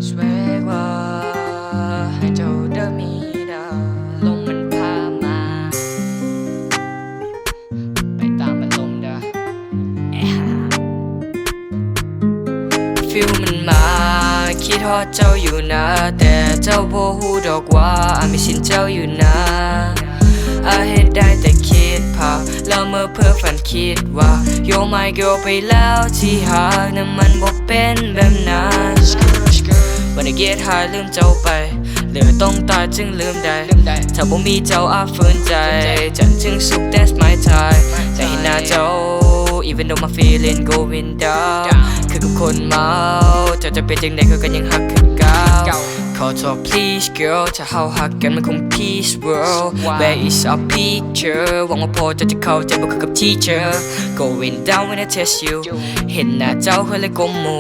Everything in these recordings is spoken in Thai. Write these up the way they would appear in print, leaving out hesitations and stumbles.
สเวกว่าให้เจ้าเดินมีดาลมมันพามาไปตามมันลมดาฟิลมันมาคิดฮอดเจ้าอยู่นะแต่เจ้าบ่ฮู้ดอกว่าไม่ชินเจ้าอยู่นะเฮ็ดได้แต่คิดภาพแล้วเมื่อเพ้อฝันคิดว่า You're my girl ไปแล้วที่หากนั้นมันบ่เป็นแบบนั้นวันนี้ get high ลืมเจ้าไปเหลือต้องตายจึงลืมได้ถ้าบ่มีเจ้าฝืนใจจันถึงสุข that's my time แต่เห็นหน้าเจ้า even though my feeling going down คือกับคนเมาเจ้าจะเป็นจังใดเขาก็ยังฮักคือเก่าขอโทษ please girl ถ้าเฮาฮักกันมันคง peace world where is our picture หวังว่าพอเจ้าจะเข้าใจบ่คือกับ teacher going down when I test you เห็นหน้าเจ้าเคยเลยก้มมู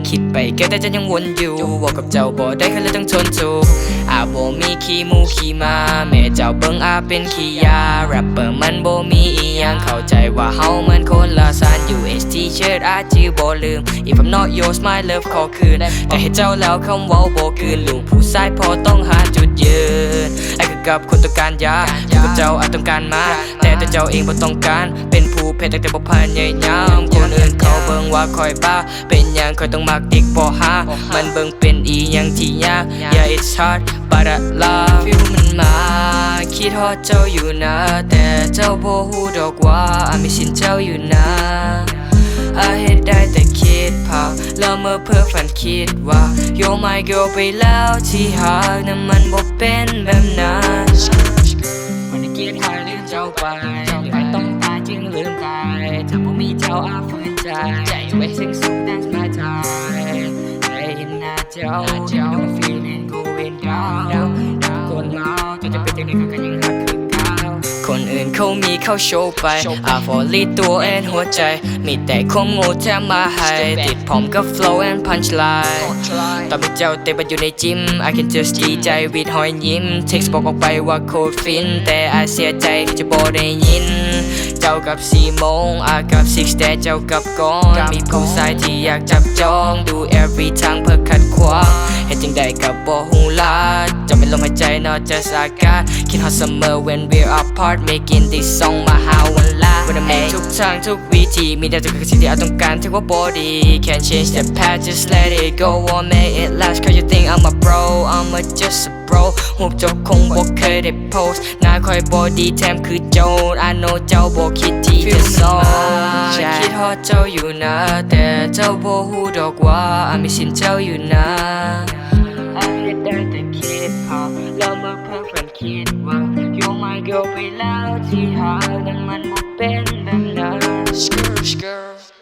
คิดไปแก่แต่จะยังวนอยู่ว่ากับเจ้าบ่ได้เคยเลยต้องทนทุกข์บ่มีขี้มูขี้มาแม่เจ้าเบิ่งเป็นขี้ยาแรปเปอร์มันบ่มีอีหยังเข้าใจว่าเฮามันคนละสาร US t-shirt จื้อบ่ลืม if I'm not yours my love ขอคืนแต่ให้เจ้าแล้วคำเว้าบ่คืนลูกผู้ชายพอต้องหาจุดยืนคือกับคนต้องการยาอยู่กับเจ้าต้องการมาแต่เจ้าเองบ่ต้องการเป็นผู้เพชรแต่บ่พยายามคนอื่นเขาเบิ่งว่าคอยบ้าเป็นหยังคอยต้องมักติ๊กบ่หามันเบิ่งเป็นอีหยังที่ยาก yeah it's hard but I love you มันมาคิดฮอดเจ้าอยู่นะแต่เจ้าบ่ฮู้ดอกว่าไม่ชินเจ้าอยู่นะเฮ็ดได้แต่คิดภาพแล้วเมื่อเพ้อฝันคิดว่า You're my girl ไปแล้วที่หากนั้นมันบ่เป็นแบบนั้นวันนี้คิดหาลืมเจ้าไปไม่ต้องตายจึงลืมตายถ้าบ่มีเจ้าฝืนใจไว้ซึ่งสุข that's my time ได้เห็นหน้าเจ้า no feeling going down คนเมาจะเป็นจังได๋เขาก็ยังรักคือเก่าคนอื่นเขามีเข้าโชว์ไปfollow ตัวหัวใจมีแต่ความโง่แถมมาให้ติดพร้อมกับ flow and punchline ตอนที่เจ้าเตะบอลอยู่ในจิม I can just ดีใจวิดหอยยิ้ม text บอกออกไปว่าโคตรฟินแต่เสียใจที่จะบ่ได้ยินเจ้ากับ4 โมงกับ6แต่เจ้ากับก่อนมีผู้ชายที่อยากจับจองดู every ทางเพื่อขัดขวางเฮ็ดจังใดกับบ่ฮู้ล่ะจะเป็นลมหายใจ not just อากาศคิดฮอด summer when we're apart making this song มาหาวันละวันนี้ทุกทางทุกวิธีมีแต่จะคือสิ่งที่ต้องการที่ว่า body can't change the past just let it go or make it last cause you think I'm a bro I'm a just a bro หูเจ้าคงบ่เคยได้โพสต์หน้าคอยบ่ดีแถมคือโจร I know เจ้าบ่คิดที่จะสอนคิดฮอดเจ้าอยู่นะแต่เจ้าบ่ฮู้ดอกว่าไม่ชินเจ้าอยู่นะเฮ็ดได้แต่คิดภาพแล้วเมื่อเพ้อฝันคิดว่า You're my girl ไปแล้วที่หากนั้นมันบ่เป็นแบบนั้น